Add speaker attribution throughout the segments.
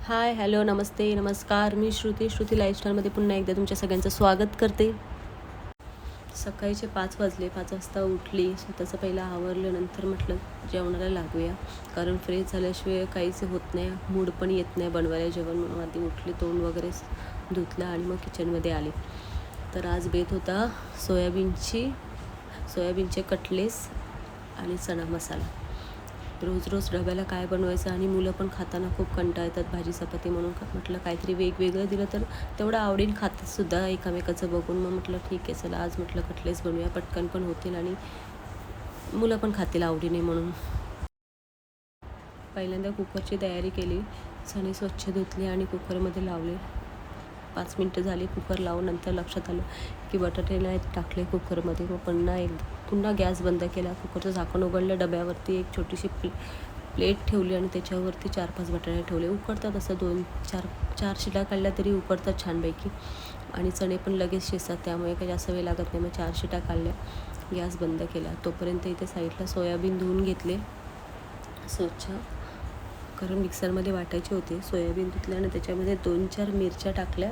Speaker 1: हाय, hello, नमस्ते, नमस्कार. मी श्रुती लाईफस्टाईलमध्ये पुन्हा एकदा तुमच्या सगळ्यांचं स्वागत करते. सकाळीचे 5 वाजले. 5 वाजता उठली. स्वतःचं पहिलं आवरलं. नंतर म्हटलं जेवणाला लागूया, कारण फ्रेश झाल्याशिवाय काहीच होत नाही. मूड पण येत नाही बनवायला जेवण. म्हणून आधी उठली, तोंड वगैरे धुतलं आणि मग किचनमध्ये आले. तर आज बेत होता सोयाबीनचे कटलेस आणि चणा मसाला. रोज रोज डब्याला काय बनवायचं, आणि मुलं पण खाताना खूप कंटाळतात भाजी चपाती, म्हणून म्हटलं काहीतरी वेगवेगळं दिलं तर तेवढं आवडीन खातातसुद्धा एकमेकाचं बघून. मग म्हटलं ठीक आहे, चला आज म्हटलं कटलेस बनवूया, पटकन पण होतील आणि मुलं पण खातील आवडीने म्हणून. पहिल्यांदा कुकरची तयारी केली. चणे स्वच्छ धुतले आणि कुकरमध्ये लावले. 5 मिनटं झाली कुकर लावून. नंतर लक्षात आलं की बटाटे नाही टाकले कुकरमध्ये. मग पुन्हा गॅस बंद केला. कुकरचं झाकण उघडलं. डब्यावरती एक छोटीशी प्लेट ठेवली आणि त्याच्यावरती 4-5 बटाटे ठेवले. उकडतात असं 2-4 शिट्या काढल्या तरी उकडतात छानपैकी, आणि चणे पण लगेच शिजतात, त्यामुळे काही जास्त वेळ लागत नाही. मग 4 शिट्या काढल्या, गॅस बंद केला. तोपर्यंत इथे साईडला सोयाबीन धुवून घेतले स्वच्छ, कारण मिक्सरमध्ये वाटायचे होते. सोयाबीन धुतले आणि त्याच्यामध्ये 2-4 मिरच्या टाकल्या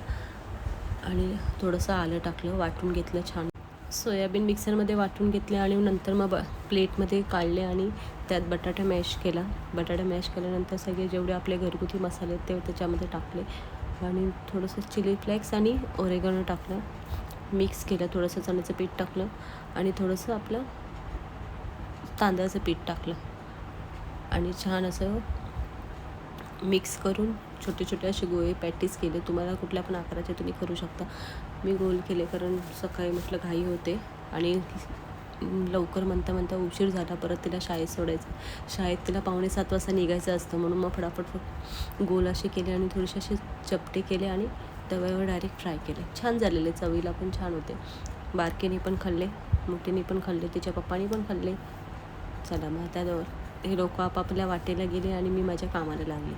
Speaker 1: आणि थोडंसं आलं टाकलं, वाटून घेतलं छान. सोयाबीन मिक्सरमध्ये वाटून घेतले आणि नंतर मग प्लेटमध्ये काढले आणि त्यात बटाटा मॅश केल्यानंतर सगळे जेवढे आपले घरगुती मसाले आहेत ते त्याच्यामध्ये टाकले आणि थोडंसं चिली फ्लेक्स आणि ओरेगनो टाकलं, मिक्स केलं. थोडंसं चण्याचं पीठ टाकलं आणि थोडंसं आपलं तांदळाचं पीठ टाकलं आणि छान असं मिक्स करून छोटे छोटे असे गोळे पॅटीस केले. तुम्हाला कुठल्या पण आकाराचे तुम्ही करू शकता. मी गोल केले, कारण सकाळी म्हटलं घाई होते आणि लवकर म्हणता उशीर झाला. परत तिला शाळेत सोडायचं. शाळेत तिला 6:45 वाजता निघायचं असतं, म्हणून मग फटाफट गोल असे केले आणि थोडेसे असे चपटे केले आणि तव्यावर डायरेक्ट फ्राय केले. छान झालेले, चवीला पण छान होते. बारकीने पण खाल्ले, मोठीने पण खाल्ले, तिच्या पप्पानी पण खाल्ले. चला मग त्यावर हे लोक आपापल्या वाटेला गेले आणि मी माझ्या कामाला लागले.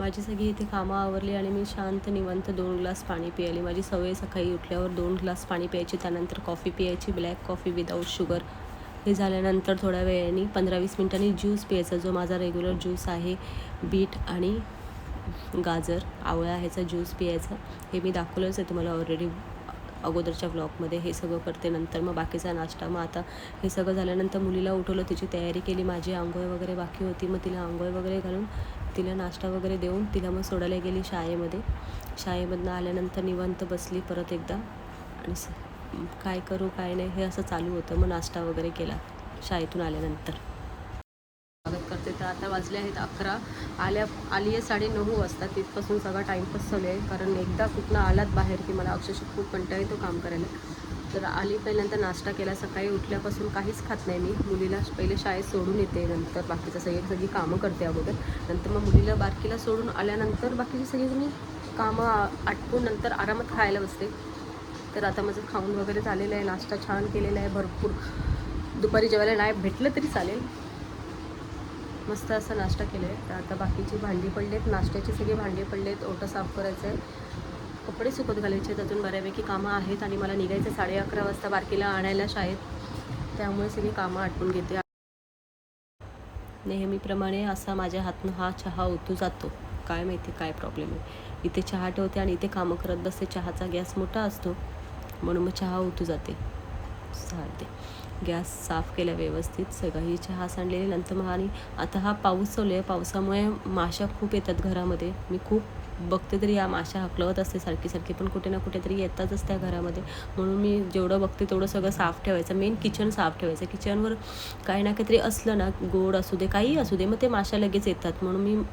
Speaker 1: माझी सगळी इथे कामं आवरली आणि मी शांत निवांत 2 ग्लास पाणी प्यायले. माझी सवय सकाळी उठल्यावर 2 ग्लास पाणी प्यायची, त्यानंतर कॉफी प्यायची, ब्लॅक कॉफी विदाऊट शुगर. हे झाल्यानंतर थोड्या वेळाने 15-20 मिनिटांनी ज्यूस प्यायचा, जो माझा रेग्युलर ज्यूस आहे. बीट आणि गाजर, आवळा ह्याचा ज्यूस प्यायचा. हे मी दाखवलंच आहे तुम्हाला ऑलरेडी अगोदरच्या व्लॉगमध्ये. हे सगळं करते. नंतर मग बाकीचा नाश्ता. मग आता हे सगळं झाल्यानंतर मुलीला उठवलं, तिची तयारी केली. माझी आंघोळ वगैरे बाकी होती. मग तिला आंघोळ वगैरे घालून तिला नाश्ता वगैरे देऊन तिला मग सोडायला गेली शाळेमध्ये. शाळेमधनं आल्यानंतर निवांत बसली परत एकदा आणि काय करू काय नाही हे असं चालू होतं. मग नाश्ता वगैरे केला शाळेतून आल्यानंतर. स्वागत करते. तर आता वाजले आहेत 11. आली आहे 9:30 वाजता. तिथपासून सगळा टाईमपास चालू आहे, कारण एकदा कुठनं आलात बाहेर की मला अक्षरशः खूप कंटाळा येतो काम करायला. तर आली, पहिल्यांदा नाश्ता केला. सकाळी उठल्यापासून काहीच खात नाही मी. मुलीला पहिले शाळेत सोडून येते, नंतर बाकीचं सगळी कामं करते अगोदर. नंतर मग मुलीला बारकीला सोडून आल्यानंतर बाकीची सगळी मी कामं आटपून नंतर आरामात खायला बसते. तर आता माझं खाऊन वगैरे झालेलं आहे. नाश्ता छान केलेला आहे भरपूर. दुपारी जेवायला नाही भेटलं तरी चालेल, मस्त असा नाश्ता केला आहे. तर आता बाकीची भांडी पडलेत, नाश्त्याची सगळी भांडी पडलेत. ओटा साफ करायचं आहे, कपडे सुकत घालायचे आहेत. अजून बऱ्यापैकी कामं आहेत आणि मला निघायचं 11:30 वाजता बारकीला आणायला शाळेत. त्यामुळे सगळी कामं आटपून घेते. नेहमीप्रमाणे असा माझ्या हातनं हा चहा ओतू जातो. काय माहिती काय प्रॉब्लेम आहे. इथे चहा ठेवते आणि इथे कामं करत बसते. चहाचा गॅस मोठा असतो म्हणून मग चहा ओतू जाते. चालते. गॅस साफ केला व्यवस्थित, सगळी चहा सांडलेली. नंतर मग आणि आता हा पाऊस चालू आहे. पावसामुळे माशा खूप येतात घरामध्ये. मी खूप बघते तरी या माशा हकलवत असते सारखी, पण कुठे ना कुठेतरी येतातच त्या घरामध्ये. म्हणून मी जेवढं बघते तेवढं सगळं साफ ठेवायचं. मेन किचन साफ ठेवायचं. किचनवर काही ना काहीतरी असलं ना, गोड असू दे काही असू दे, मग ते माशा लगेच येतात. म्हणून मी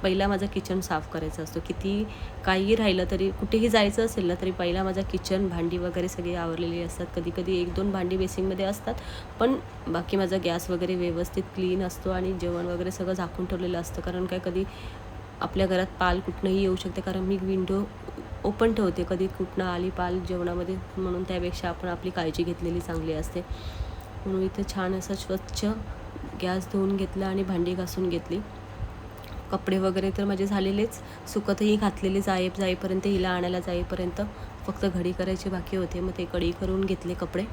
Speaker 1: पहिला माझा किचन साफ करायचा असतो. किती काहीही राहिलं तरी, कुठेही जायचं असेल ना तरी पहिला माझा किचन, भांडी वगैरे सगळी आवरलेली असतात. कधी 1-2 भांडी बेसिंगमध्ये असतात, पण बाकी माझा गॅस वगैरे व्यवस्थित क्लीन असतो आणि जेवण वगैरे सगळं झाकून ठेवलेलं असतं. कारण काय कधी आपल्या घरात पाल कुठनंही येऊ शकते, कारण मी विंडो ओपन ठेवते. कधी कुठनं आली पाल जेवणामध्ये, म्हणून त्यापेक्षा आपण आपली काळजी घेतलेली चांगली असते. म्हणून इथे छान असं स्वच्छ गॅस धुवून घेतला आणि भांडी घासून घेतली. कपडे वगैरे तर माझे झालेलेच, सुकतही घातलेले जाईपर्यंत, हिला आणायला जाईपर्यंत. फक्त घडी करायची बाकी होते, मग ते कडी करून घेतले कपडे.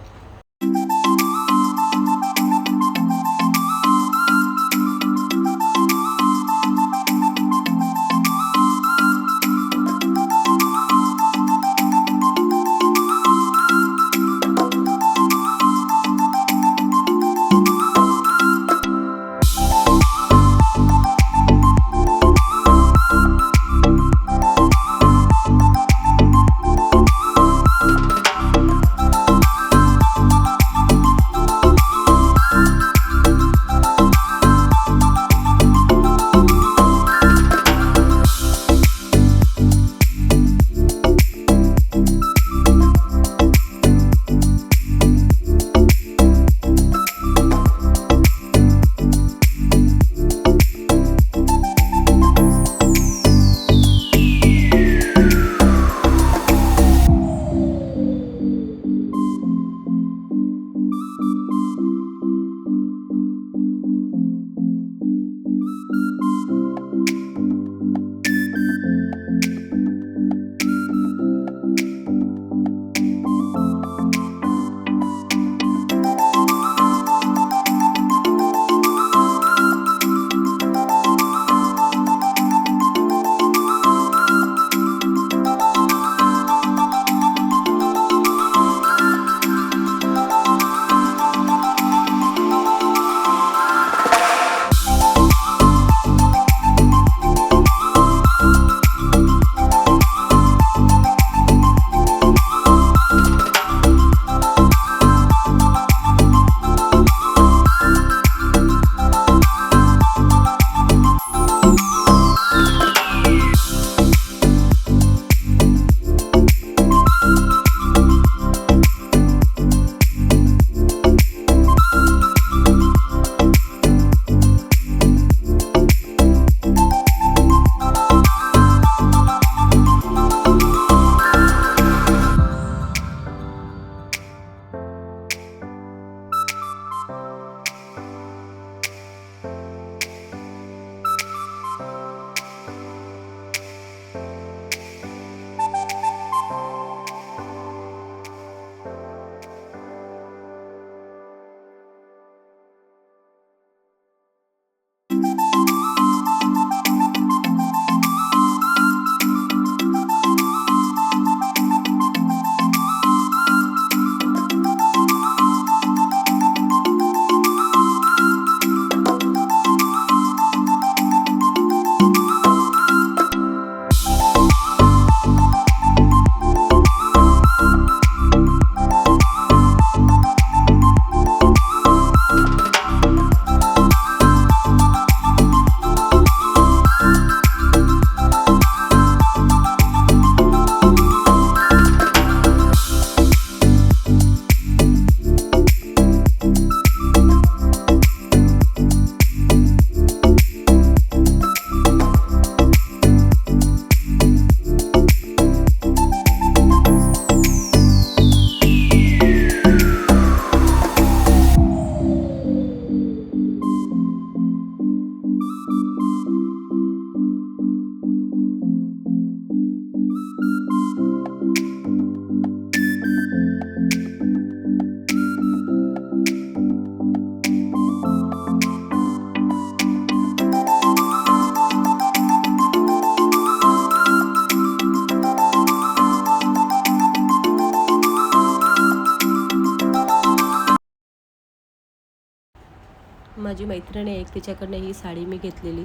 Speaker 1: माझी मैत्रीण आहे एक, तिच्याकडनं ही साडी मी घेतलेली.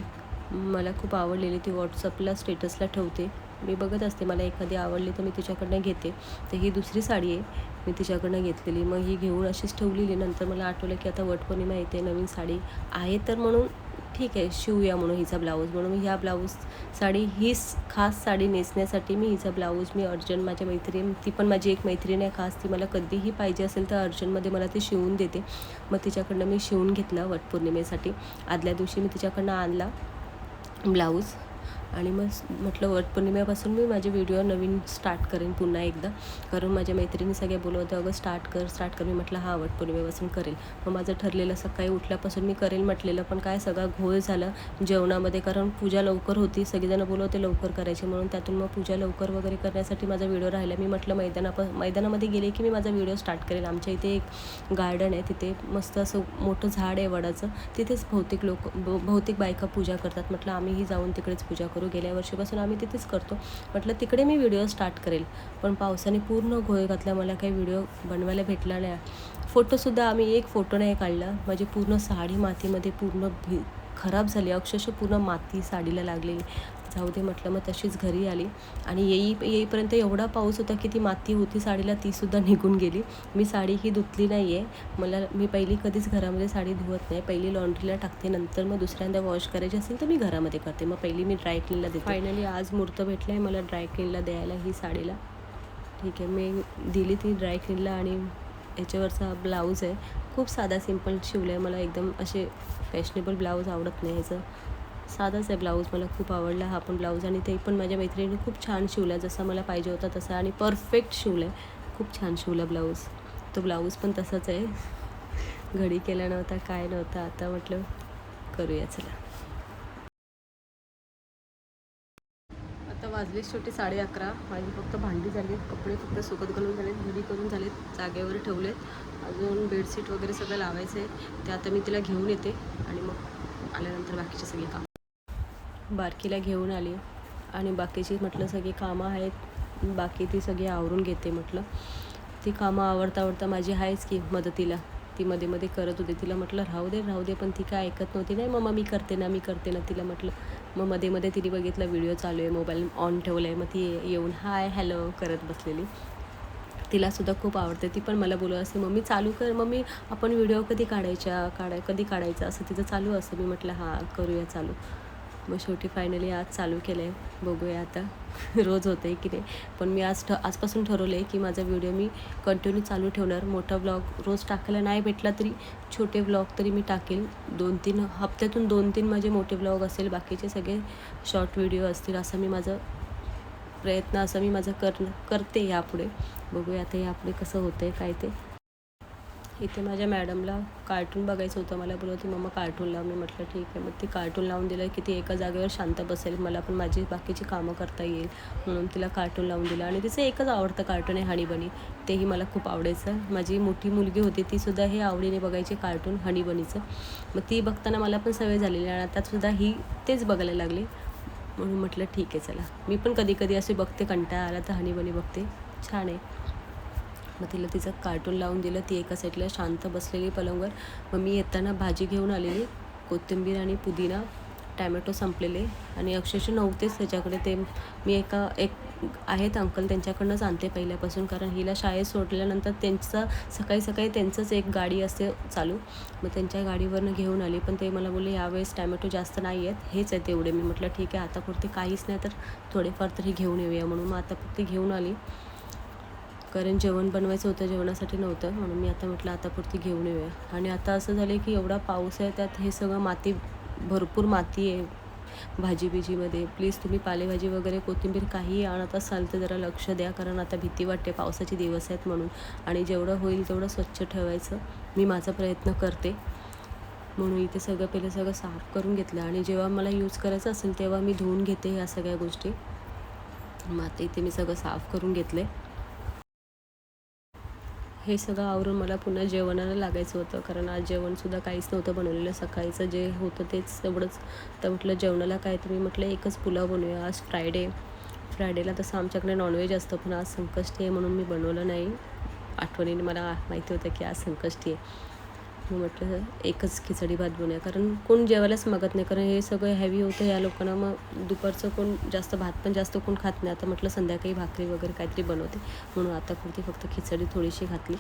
Speaker 1: मला खूप आवडलेली. ती व्हॉट्सअपला स्टेटसला ठेवते. मी बघत असते, मला एखादी आवडली तर मी तिच्याकडनं घेते. तर ही दुसरी साडी आहे मी तिच्याकडनं घेतलेली. मग ही घेऊन अशीच ठेवलेली. नंतर मला आठवलं की आता वटपौर्णिमा येते, नवीन साडी आहे तर म्हणून ठीक आहे शिवूया म्हणून हिचा ब्लाऊज. म्हणून मी ह्या साडी हीच खास साडी नेसण्यासाठी मी हिचा ब्लाऊज मी अर्जंट माझ्या मैत्रीण, ती पण माझी एक मैत्रीण आहे खास, ती मला कधीही पाहिजे असेल तर अर्जंटमध्ये मला ते शिवून देते. मग तिच्याकडनं मी शिवून घेतला वटपौर्णिमेसाठी. आदल्या दिवशी मी तिच्याकडनं आणला ब्लाऊज आणि मग म्हटलं वटपौर्णिमेपासून मी माझे व्हिडिओ नवीन स्टार्ट करेन पुन्हा एकदा, कारण माझ्या मैत्रिणी सगळ्या बोलवते अगं स्टार्ट कर. मी म्हटलं हां वटपौर्णिमेपासून करेल. मग माझं ठरलेलं सकाळी उठल्यापासून मी करेल म्हटलेलं, पण काय सगळा घोळ झाला जेवणामध्ये, कारण पूजा लवकर होती, सगळेजणं बोलवते लवकर करायची म्हणून. त्यातून मग पूजा लवकर वगैरे करण्यासाठी माझा व्हिडिओ राहिला. मी म्हटलं मैदानामध्ये गेले की मी माझा व्हिडिओ स्टार्ट करेल. आमच्या इथे एक गार्डन आहे, तिथे मस्त असं मोठं झाड आहे वडाचं, तिथेच बहुतेक बायका पूजा करतात. म्हटलं आम्हीही जाऊन तिकडेच पूजा करू. गेल्या वर्षीपासून आम्ही तिथेच करतो. म्हटलं तिकडे मी व्हिडिओ स्टार्ट करेल, पण पावसाने पूर्ण घोळ घातला. मला काही व्हिडिओ बनवायला भेटला नाही. फोटोसुद्धा आम्ही एक फोटो नाही काढला. माझी पूर्ण साडी मातीमध्ये पूर्ण खराब झाली, अक्षरशः पूर्ण माती साडीला लागलेली. जाऊ दे म्हटलं, मग तशीच घरी आली आणि येईपर्यंत एवढा पाऊस होता की ती माती होती साडीला तीसुद्धा निघून गेली. मी साडी ही धुतली नाही आहे. मी पहिली कधीच घरामध्ये साडी धुवत नाही. पहिली लॉन्ड्रीला टाकते, नंतर मग दुसऱ्यांदा वॉश करायची असेल तर मी घरामध्ये करते. मग पहिली मी ड्रायक्लीनला देते. फायनली आज मुहूर्त भेटला आहे मला ड्रायक्लीनला द्यायला ही साडीला. ठीक आहे, मी दिली ती ड्रायक्लीनला आणि याच्यावरचा ब्लाऊज आहे खूप साधा सिंपल शिवला आहे. मला एकदम असे फॅशनेबल ब्लाऊज आवडत नाही, ह्याचं साधाच आहे ब्लाऊज. मला खूप आवडला हा पण ब्लाऊज आणि ते पण माझ्या मैत्रिणीने खूप छान शिवला, जसा मला पाहिजे होता तसा आणि परफेक्ट शिवला आहे. खूप छान शिवला ब्लाऊज. तो ब्लाऊज पण तसाच आहे, घडी केला नव्हता काय नव्हतं. आता म्हटलं करूया चला. आता वाजले शेवटी 11:30. माझी फक्त भांडी झाली, कपडे फक्त सुकत घालून झालेत, घडी करून झालेत, जागेवर ठेवलेत. अजून बेडशीट वगैरे सगळं लावायचं आहे. ते आता मी तिला घेऊन येते आणि मग आल्यानंतर बाकीचे सगळे काम. बारकीला घेऊन आली आणि बाकीची म्हटलं सगळी कामं आहेत, बाकी ती सगळी आवरून घेते. म्हटलं ती कामं आवडता माझी आहेच की मदतीला, ती मध्ये करत होती. तिला म्हटलं राहू दे, पण ती काय ऐकत नव्हती. नाही मम्मा मी करते ना तिला म्हटलं. मग मध्ये तिने बघितलं व्हिडिओ चालू आहे, मोबाईल ऑन ठेवला आहे, मग ती येऊन हाय हॅलो करत बसलेली. तिलासुद्धा खूप आवडते. ती पण मला बोलत असते मम्मी चालू कर, मम्मी आपण व्हिडिओ कधी काढायचा असं तिचं चालू असतं. मी म्हटलं हां करूया चालू. मग शेवटी फायनली आज चालू केलं आहे. बघूया आता रोज होतं आहे की नाही, पण मी आजपासून ठरवलं आहे की माझा व्हिडिओ मी कंटिन्यू चालू ठेवणार. मोठा व्लॉग रोज टाकायला नाही भेटला तरी छोटे व्लॉग तरी मी टाकेल. 2-3 हप्त्यातून 2-3 माझे मोठे व्लॉग असेल, बाकीचे सगळे शॉर्ट व्हिडिओ असतील. असं मी माझं करते यापुढे. बघूया आता यापुढे कसं होतं आहे काय ते. इथे माझ्या मॅडमला कार्टून बघायचं होतं, मला बोलवते मम्मा कार्टून लाव. मी म्हटलं ठीक आहे. मग ती कार्टून लावून दिलं की ती एका जागेवर शांत बसेल, मला पण माझी बाकीची कामं करता येईल म्हणून तिला कार्टून लावून दिलं. आणि तिचं एकच आवडतं कार्टून आहे हनी बनी, तेही मला खूप आवडायचं. माझी मोठी मुलगी होती, तीसुद्धा हे आवडीने बघायची कार्टून हनी बनीचं. मग ती बघताना मला पण सवय झालेली आणि आतासुद्धा ही तेच बघायला लागली. म्हणून म्हटलं ठीक आहे चला, मी पण कधी असे बघते, कंटाळा आला तर हनी बनी बघते, छान आहे. मग तिला तिचं कार्टून लावून दिलं. ती एका साईडला शांत बसलेली पलंगवर. मग मी येताना भाजी घेऊन आलेली, कोथिंबीर आणि पुदिना, टॅमॅटो संपलेले आणि अक्षरशः नव्हतेच त्याच्याकडे. ते मी एक आहेत अंकल, त्यांच्याकडनंच आणते पहिल्यापासून, कारण हिला शाळेत सोडल्यानंतर सकाळी त्यांचंच एक गाडी असते चालू. मग त्यांच्या गाडीवरनं घेऊन आली. पण ते मला बोलले यावेळेस टॅमॅटो जास्त नाही आहेत, हेच आहेत तेवढे. मी म्हटलं ठीक आहे, आता पुरते काहीच नाही तर थोडेफार तरी घेऊन येऊया म्हणून. मग आता पुरते घेऊन आली, कारण जेवण बनवायचं होतं, जेवणासाठी नव्हतं. म्हणून मी आता म्हटलं आता पुरती घेऊन येऊया. आणि आता असं झालं की एवढा पाऊस आहे, त्यात हे सगळं भरपूर माती आहे भाजीमध्ये. प्लीज तुम्ही पालेभाजी वगैरे कोथिंबीर काहीही आणत असाल तर जरा लक्ष द्या, कारण आता भीती वाटते, पावसाचे दिवस आहेत म्हणून. आणि जेवढं होईल तेवढं स्वच्छ ठेवायचं, मी माझा प्रयत्न करते. म्हणून इथे सगळं साफ करून घेतलं आणि जेव्हा मला यूज करायचं असेल तेव्हा मी धुवून घेते ह्या सगळ्या गोष्टी. मग आता इथे मी सगळं साफ करून घेतलं आहे. हे सगळं आवरून मला पुन्हा जेवणाला लागायचं होतं, कारण आज जेवणसुद्धा काहीच नव्हतं बनवलेलं. सकाळीचं जे होतं तेच तेवढंच. तर म्हटलं जेवणाला काय, तर मी म्हटलं एकच पुलाव बनवूया. आज फ्रायडेला तसं आमच्याकडे नॉनव्हेज असतं, पण आज संकष्टी आहे म्हणून मी बनवलं नाही. आठवणीने मला माहिती होतं की आज संकष्टी आहे. मग म्हटलं एकच खिचडी भात बनवूया, कारण कोण जेवायलाच मागत नाही, कारण हे सगळं हेवी होतं या लोकांना. मग दुपारचं कोण जास्त भात पण जास्त कोण खात नाही. आता म्हटलं संध्याकाळी भाकरी वगैरे काहीतरी बनवते, म्हणून आता पुरती फक्त खिचडी थोडीशी घातली.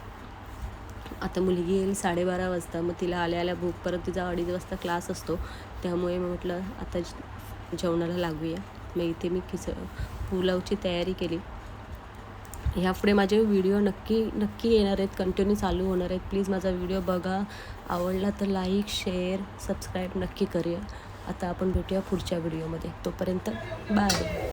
Speaker 1: आता मुलगी येईल 12:30 वाजता, मग तिला आल्या भूक, परत तिचा 2:30 वाजता क्लास असतो, त्यामुळे मग म्हटलं आता जेवणाला लागूया. मग इथे मी पुलावची तयारी केली. ह्यापुढे माझे व्हिडिओ नक्की येणार आहेत, कंटिन्यू चालू होणार आहेत. प्लीज माझा व्हिडिओ बघा, आवडला तर लाईक शेअर सबस्क्राईब नक्की करूया. आता आपण भेटूया पुढच्या व्हिडिओमध्ये. तोपर्यंत बाय.